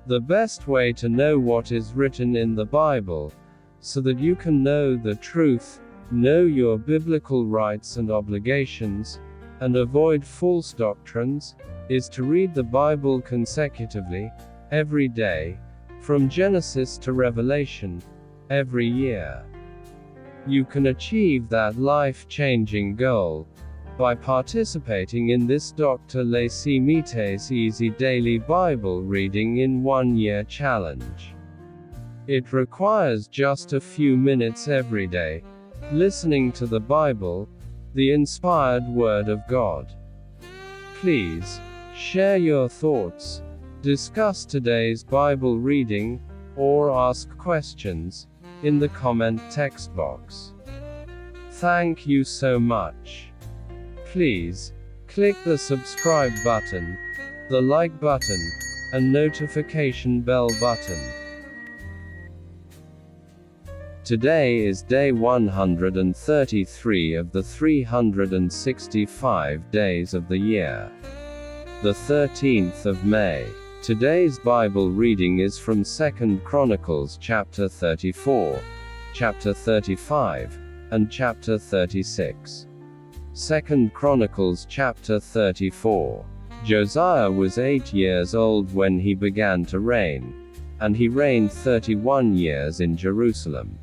The best way to know what is written in the Bible, so that you can know the truth, know your biblical rights and obligations, and avoid false doctrines, is to read the Bible consecutively, every day, from Genesis to Revelation, every year. You can achieve that life-changing goal by participating in this Dr. Leesi Mitee's Easy Daily Bible Reading in 1 Year Challenge. It requires just a few minutes every day, listening to the Bible, the inspired Word of God. Please, share your thoughts, discuss today's Bible reading, or ask questions, in the comment text box. Thank you so much. Please, click the subscribe button, the like button, and notification bell button. Today is day 133 of the 365 days of the year. The 13th of May. Today's Bible reading is from 2 Chronicles chapter 34, chapter 35, and chapter 36. 2 Chronicles chapter 34. Josiah was 8 years old when he began to reign, and he reigned 31 years in Jerusalem.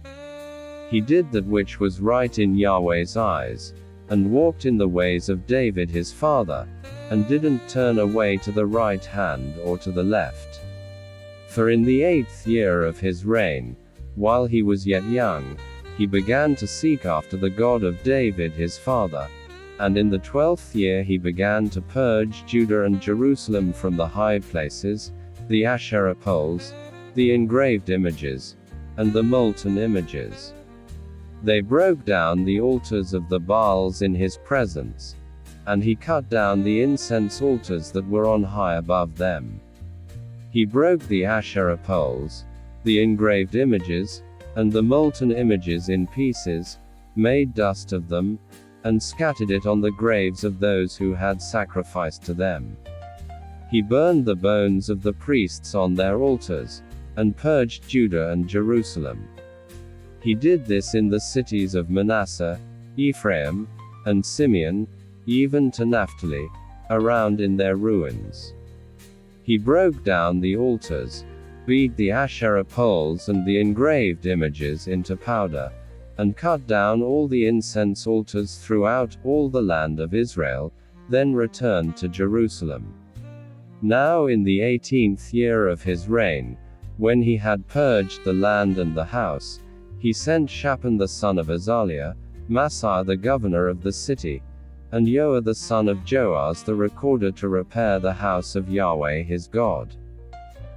He did that which was right in Yahweh's eyes, and walked in the ways of David his father, and didn't turn away to the right hand or to the left. For in the 8th year of his reign, while he was yet young, he began to seek after the God of David his father. And in the 12th year he began to purge Judah and Jerusalem from the high places, the Asherah poles, the engraved images, and the molten images. They broke down the altars of the Baals in his presence, and he cut down the incense altars that were on high above them. He broke the Asherah poles, the engraved images, and the molten images in pieces, made dust of them, and scattered it on the graves of those who had sacrificed to them. He burned the bones of the priests on their altars, and purged Judah and Jerusalem. He did this in the cities of Manasseh, Ephraim, and Simeon, even to Naphtali, around in their ruins. He broke down the altars, beat the Asherah poles and the engraved images into powder, and cut down all the incense altars throughout all the land of Israel, then returned to Jerusalem. Now in the 18th year of his reign, when he had purged the land and the house, he sent Shaphan the son of Azaliah, Maaseiah the governor of the city, and Joah the son of Joahaz the recorder to repair the house of Yahweh his God.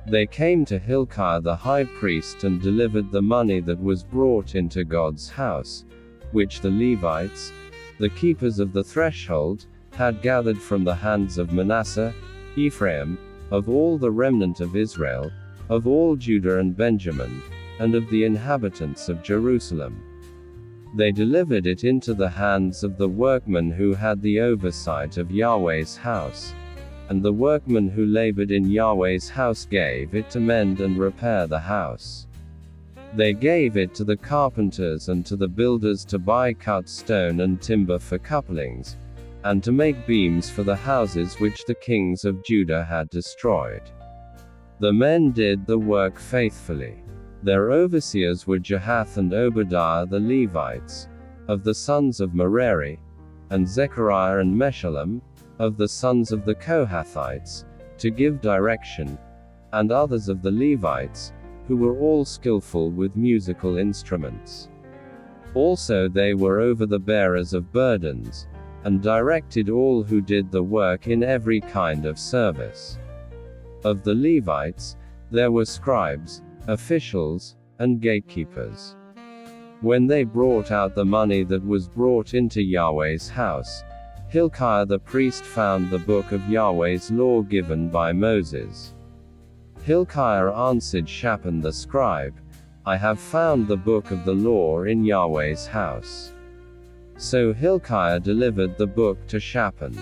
They came to Hilkiah the high priest and delivered the money that was brought into God's house, which the Levites, the keepers of the threshold, had gathered from the hands of Manasseh, Ephraim, of all the remnant of Israel, of all Judah and Benjamin, and of the inhabitants of Jerusalem. They delivered it into the hands of the workmen who had the oversight of Yahweh's house. And the workmen who labored in Yahweh's house gave it to mend and repair the house. They gave it to the carpenters and to the builders to buy cut stone and timber for couplings, and to make beams for the houses which the kings of Judah had destroyed. The men did the work faithfully. Their overseers were Jahath and Obadiah the Levites, of the sons of Merari, and Zechariah and Meshullam, of the sons of the Kohathites, to give direction, and others of the Levites, who were all skillful with musical instruments. Also they were over the bearers of burdens, and directed all who did the work in every kind of service. Of the Levites, there were scribes, officials, and gatekeepers. When they brought out the money that was brought into Yahweh's house, Hilkiah the priest found the book of Yahweh's law given by Moses. Hilkiah answered Shaphan the scribe, I have found the book of the law in Yahweh's house. So Hilkiah delivered the book to Shaphan.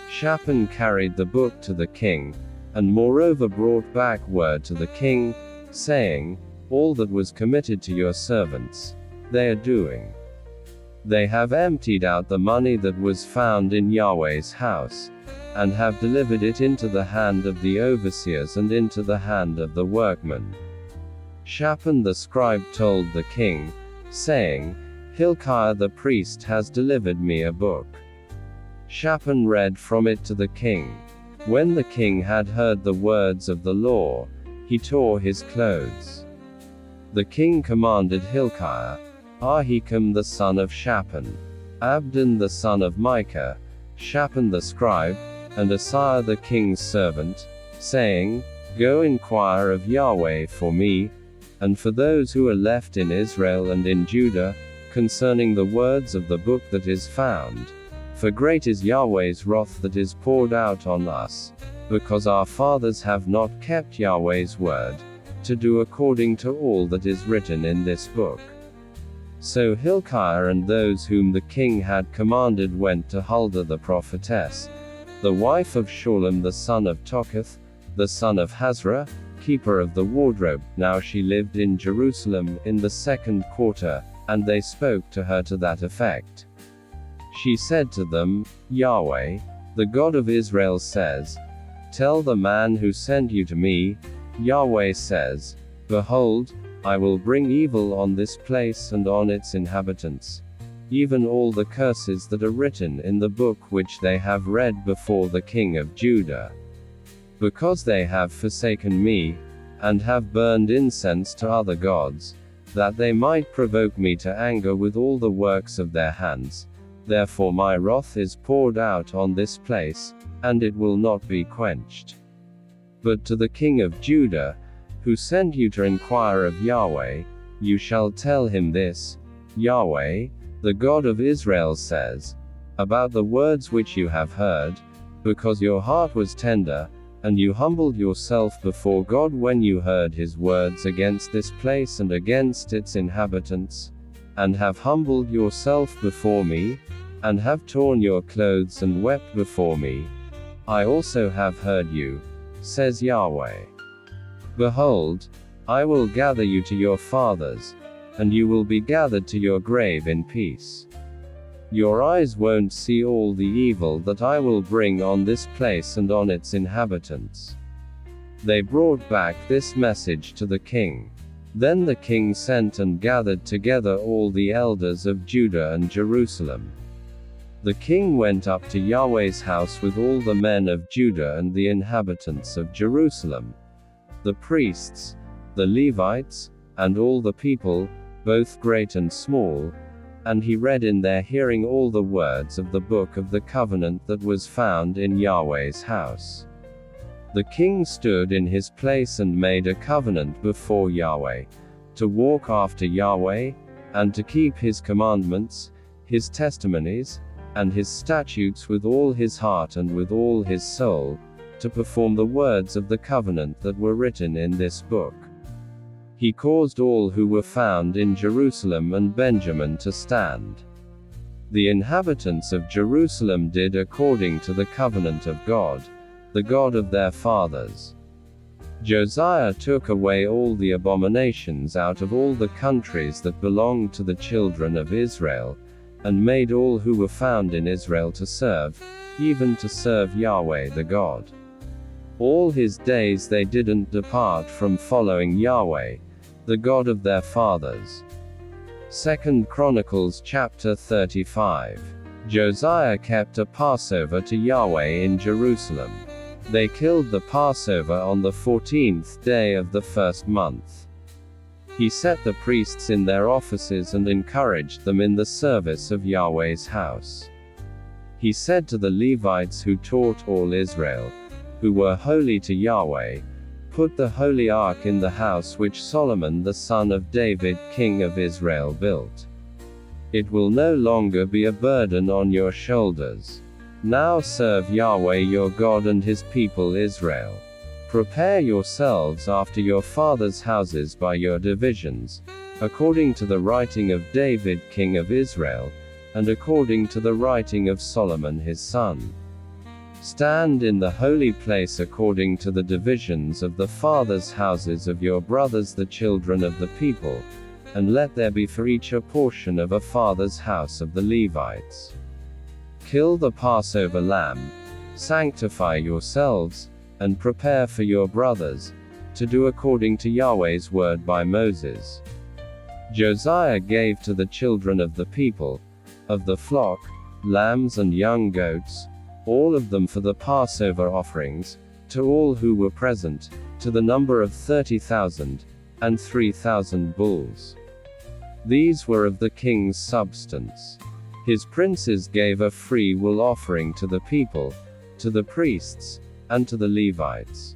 Shaphan carried the book to the king, and moreover brought back word to the king, saying, all that was committed to your servants, they are doing. They have emptied out the money that was found in Yahweh's house, and have delivered it into the hand of the overseers and into the hand of the workmen. Shaphan the scribe told the king, saying, Hilkiah the priest has delivered me a book. Shaphan read from it to the king. When the king had heard the words of the law, he tore his clothes. The king commanded Hilkiah, Ahikam the son of Shaphan, Abdon the son of Micah, Shaphan the scribe, and Asaiah the king's servant, saying, Go inquire of Yahweh for me, and for those who are left in Israel and in Judah, concerning the words of the book that is found. For great is Yahweh's wrath that is poured out on us, because our fathers have not kept Yahweh's word, to do according to all that is written in this book. So Hilkiah and those whom the king had commanded went to Huldah the prophetess, the wife of Shalom the son of Tokath, the son of Hazra, keeper of the wardrobe. Now she lived in Jerusalem, in the 2nd quarter, and they spoke to her to that effect. She said to them, Yahweh, the God of Israel says, Tell the man who sent you to me, Yahweh says, Behold, I will bring evil on this place and on its inhabitants, even all the curses that are written in the book which they have read before the king of Judah. Because they have forsaken me, and have burned incense to other gods, that they might provoke me to anger with all the works of their hands. Therefore my wrath is poured out on this place, and it will not be quenched. But to the king of Judah, who sent you to inquire of Yahweh, you shall tell him this, Yahweh, the God of Israel says, about the words which you have heard, because your heart was tender, and you humbled yourself before God when you heard his words against this place and against its inhabitants, and have humbled yourself before me, and have torn your clothes and wept before me. I also have heard you, says Yahweh. Behold, I will gather you to your fathers, and you will be gathered to your grave in peace. Your eyes won't see all the evil that I will bring on this place and on its inhabitants. They brought back this message to the king. Then the king sent and gathered together all the elders of Judah and Jerusalem. The king went up to Yahweh's house with all the men of Judah and the inhabitants of Jerusalem, the priests, the Levites, and all the people, both great and small, and he read in their hearing all the words of the book of the covenant that was found in Yahweh's house. The king stood in his place and made a covenant before Yahweh, to walk after Yahweh, and to keep his commandments, his testimonies, and his statutes with all his heart and with all his soul, to perform the words of the covenant that were written in this book. He caused all who were found in Jerusalem and Benjamin to stand. The inhabitants of Jerusalem did according to the covenant of God, the God of their fathers. Josiah took away all the abominations out of all the countries that belonged to the children of Israel, and made all who were found in Israel to serve, even to serve Yahweh the God. All his days they didn't depart from following Yahweh, the God of their fathers. 2 Chronicles chapter 35. Josiah kept a Passover to Yahweh in Jerusalem. They killed the Passover on the 14th day of the first month. He set the priests in their offices and encouraged them in the service of Yahweh's house. He said to the Levites who taught all Israel, who were holy to Yahweh, Put the holy ark in the house which Solomon the son of David king of Israel built. It will no longer be a burden on your shoulders. Now serve Yahweh your God and his people Israel. Prepare yourselves after your fathers' houses by your divisions, according to the writing of David king of Israel, and according to the writing of Solomon his son. Stand in the holy place according to the divisions of the fathers' houses of your brothers the children of the people, and let there be for each a portion of a father's house of the Levites. Kill the Passover lamb, sanctify yourselves, and prepare for your brothers, to do according to Yahweh's word by Moses. Josiah gave to the children of the people, of the flock, lambs and young goats, all of them for the Passover offerings, to all who were present, to the number of 30,000, and 3,000 bulls. These were of the king's substance. His princes gave a free will offering to the people, to the priests, and to the Levites.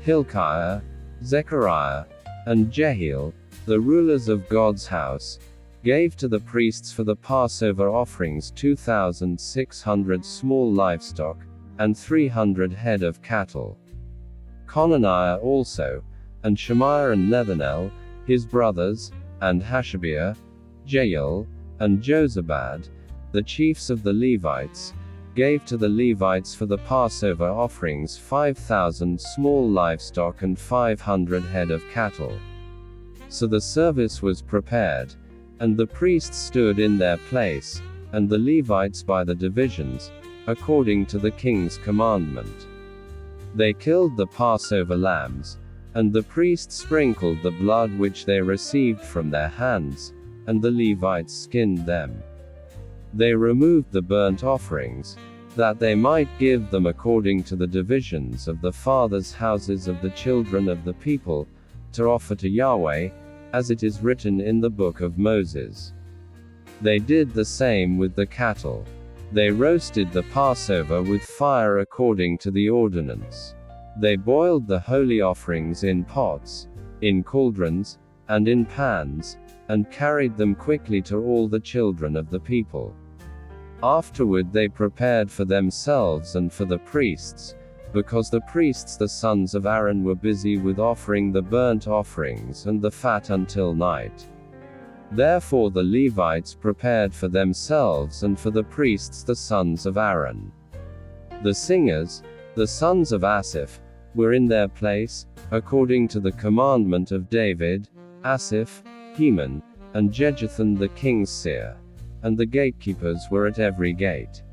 Hilkiah, Zechariah, and Jehiel, the rulers of God's house, gave to the priests for the Passover offerings 2,600 small livestock, and 300 head of cattle. Conaniah also, and Shemaiah and Nethanel, his brothers, and Hashabiah, Jael, and Jozabad, the chiefs of the Levites, gave to the Levites for the Passover offerings 5,000 small livestock and 500 head of cattle. So the service was prepared, and the priests stood in their place, and the Levites by the divisions, according to the king's commandment. They killed the Passover lambs, and the priests sprinkled the blood which they received from their hands, and the Levites skinned them. They removed the burnt offerings, that they might give them according to the divisions of the fathers' houses of the children of the people, to offer to Yahweh, as it is written in the book of Moses. They did the same with the cattle. They roasted the Passover with fire according to the ordinance. They boiled the holy offerings in pots, in cauldrons, and in pans, and carried them quickly to all the children of the people. Afterward they prepared for themselves and for the priests, because the priests the sons of Aaron were busy with offering the burnt offerings and the fat until night. Therefore the Levites prepared for themselves and for the priests the sons of Aaron. The singers, the sons of Asaph, were in their place, according to the commandment of David, Asaph, Heman, and Jeduthun the king's seer, and the gatekeepers were at every gate.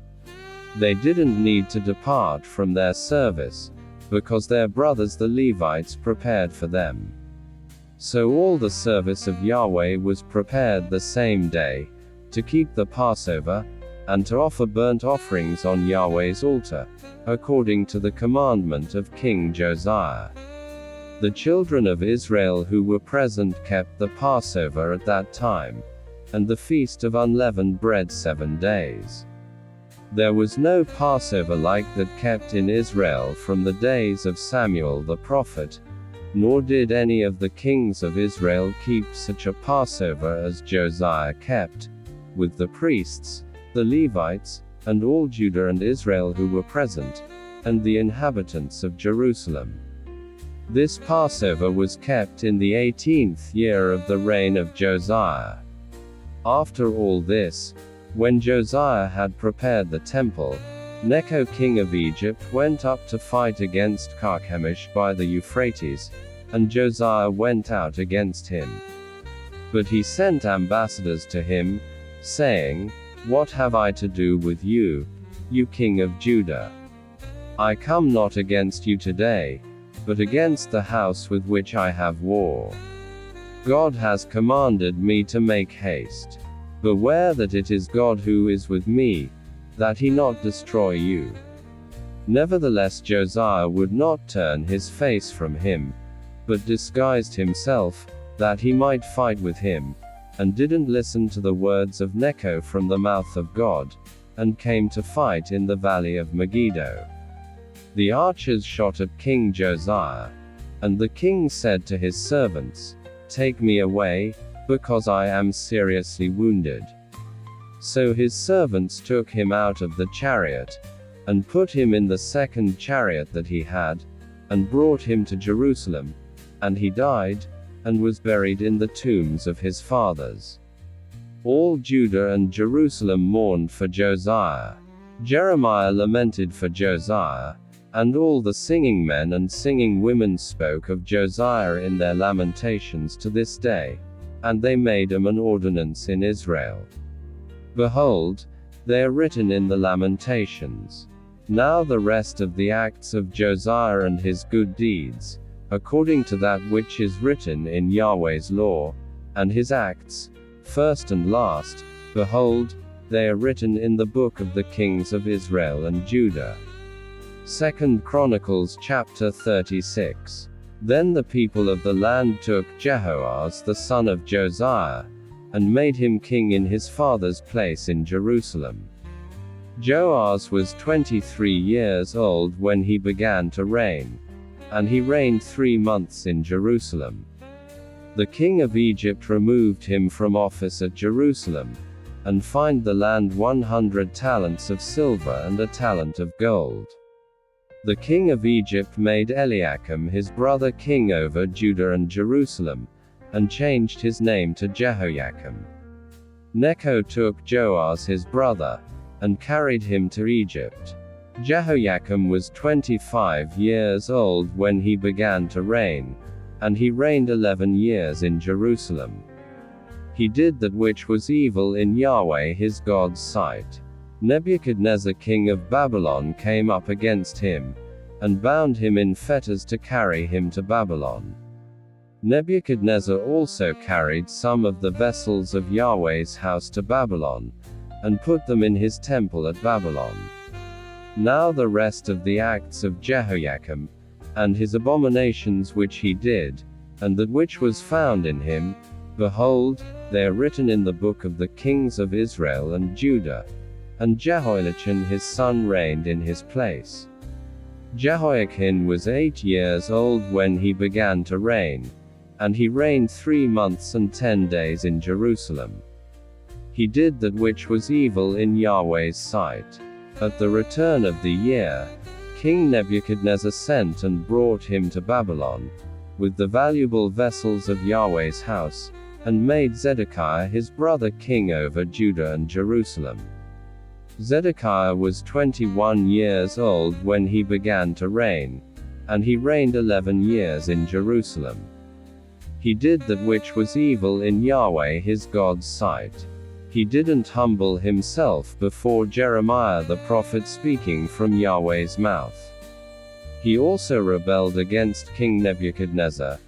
They didn't need to depart from their service, because their brothers the Levites prepared for them. So all the service of Yahweh was prepared the same day, to keep the Passover, and to offer burnt offerings on Yahweh's altar, according to the commandment of King Josiah. The children of Israel who were present kept the Passover at that time, and the feast of unleavened bread 7 days. There was no Passover like that kept in Israel from the days of Samuel the prophet, nor did any of the kings of Israel keep such a Passover as Josiah kept, with the priests, the Levites, and all Judah and Israel who were present, and the inhabitants of Jerusalem. This Passover was kept in the 18th year of the reign of Josiah. After all this, when Josiah had prepared the temple, Necho king of Egypt went up to fight against Carchemish by the Euphrates, and Josiah went out against him. But he sent ambassadors to him, saying, "What have I to do with you, you king of Judah? I come not against you today, but against the house with which I have war. God has commanded me to make haste. Beware that it is God who is with me, that he not destroy you." Nevertheless Josiah would not turn his face from him, but disguised himself, that he might fight with him, and didn't listen to the words of Necho from the mouth of God, and came to fight in the valley of Megiddo. The archers shot at King Josiah, and the king said to his servants, "Take me away, because I am seriously wounded." So his servants took him out of the chariot, and put him in the second chariot that he had, and brought him to Jerusalem, and he died, and was buried in the tombs of his fathers. All Judah and Jerusalem mourned for Josiah. Jeremiah lamented for Josiah, and all the singing men and singing women spoke of Josiah in their lamentations to this day, and they made him an ordinance in Israel. Behold, they are written in the Lamentations. Now the rest of the acts of Josiah and his good deeds, according to that which is written in Yahweh's law, and his acts, first and last, behold, they are written in the book of the kings of Israel and Judah. 2 Chronicles chapter 36. Then the people of the land took Jehoahaz the son of Josiah, and made him king in his father's place in Jerusalem. Joahaz was 23 years old when he began to reign, and he reigned 3 months in Jerusalem. The king of Egypt removed him from office at Jerusalem, and fined the land 100 talents of silver and a talent of gold. The king of Egypt made Eliakim his brother king over Judah and Jerusalem, and changed his name to Jehoiakim. Necho took Joahaz his brother, and carried him to Egypt. Jehoiakim was 25 years old when he began to reign, and he reigned 11 years in Jerusalem. He did that which was evil in Yahweh his God's sight. Nebuchadnezzar king of Babylon came up against him, and bound him in fetters to carry him to Babylon. Nebuchadnezzar also carried some of the vessels of Yahweh's house to Babylon, and put them in his temple at Babylon. Now the rest of the acts of Jehoiakim, and his abominations which he did, and that which was found in him, behold, they are written in the book of the kings of Israel and Judah. And Jehoiachin his son reigned in his place. Jehoiachin was 8 years old when he began to reign, and he reigned 3 months and 10 days in Jerusalem. He did that which was evil in Yahweh's sight. At the return of the year, King Nebuchadnezzar sent and brought him to Babylon, with the valuable vessels of Yahweh's house, and made Zedekiah his brother king over Judah and Jerusalem. Zedekiah was 21 years old when he began to reign, and he reigned 11 years in Jerusalem. He did that which was evil in Yahweh his God's sight. He didn't humble himself before Jeremiah the prophet speaking from Yahweh's mouth. He also rebelled against King Nebuchadnezzar,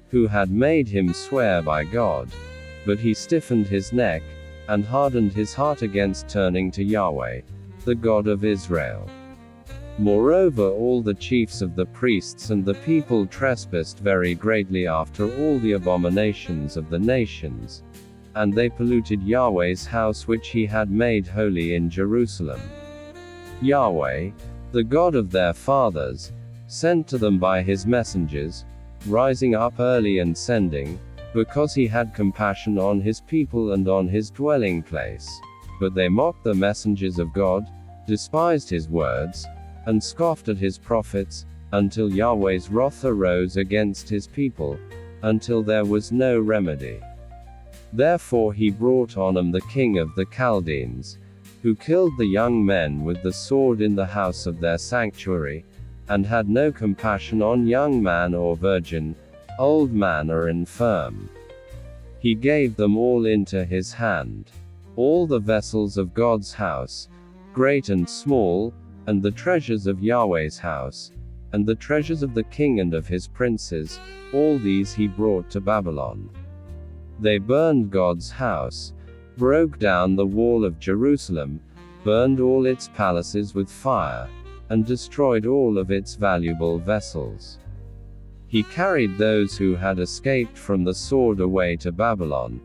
who had made him swear by God, but he stiffened his neck, and hardened his heart against turning to Yahweh, the God of Israel. Moreover, all the chiefs of the priests and the people trespassed very greatly after all the abominations of the nations, and they polluted Yahweh's house which he had made holy in Jerusalem. Yahweh, the God of their fathers, sent to them by his messengers, rising up early and sending, because he had compassion on his people and on his dwelling place. But they mocked the messengers of God, despised his words, and scoffed at his prophets, until Yahweh's wrath arose against his people, until there was no remedy. Therefore he brought on them the king of the Chaldeans, who killed the young men with the sword in the house of their sanctuary, and had no compassion on young man or virgin, old man or infirm. He gave them all into his hand. All the vessels of God's house, great and small, and the treasures of Yahweh's house, and the treasures of the king and of his princes, all these he brought to Babylon. They burned God's house, broke down the wall of Jerusalem, burned all its palaces with fire, and destroyed all of its valuable vessels. He carried those who had escaped from the sword away to Babylon,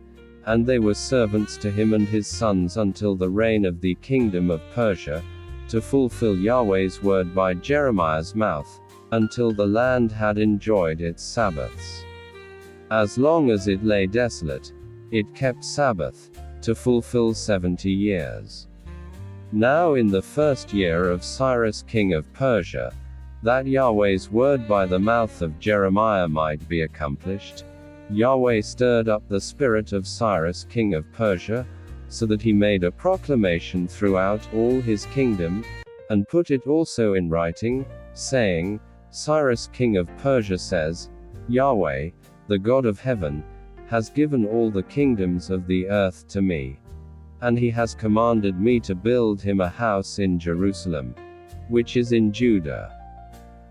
and they were servants to him and his sons until the reign of the kingdom of Persia, to fulfill Yahweh's word by Jeremiah's mouth, until the land had enjoyed its Sabbaths. As long as it lay desolate, it kept Sabbath, to fulfill 70 years. Now in the first year of Cyrus king of Persia, that Yahweh's word by the mouth of Jeremiah might be accomplished, Yahweh stirred up the spirit of Cyrus king of Persia, so that he made a proclamation throughout all his kingdom, and put it also in writing, saying, Cyrus king of Persia says, Yahweh, the God of heaven, has given all the kingdoms of the earth to me. And he has commanded me to build him a house in Jerusalem, which is in Judah.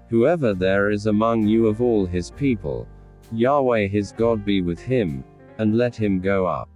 Whoever there is among you of all his people, Yahweh his God be with him, and let him go up.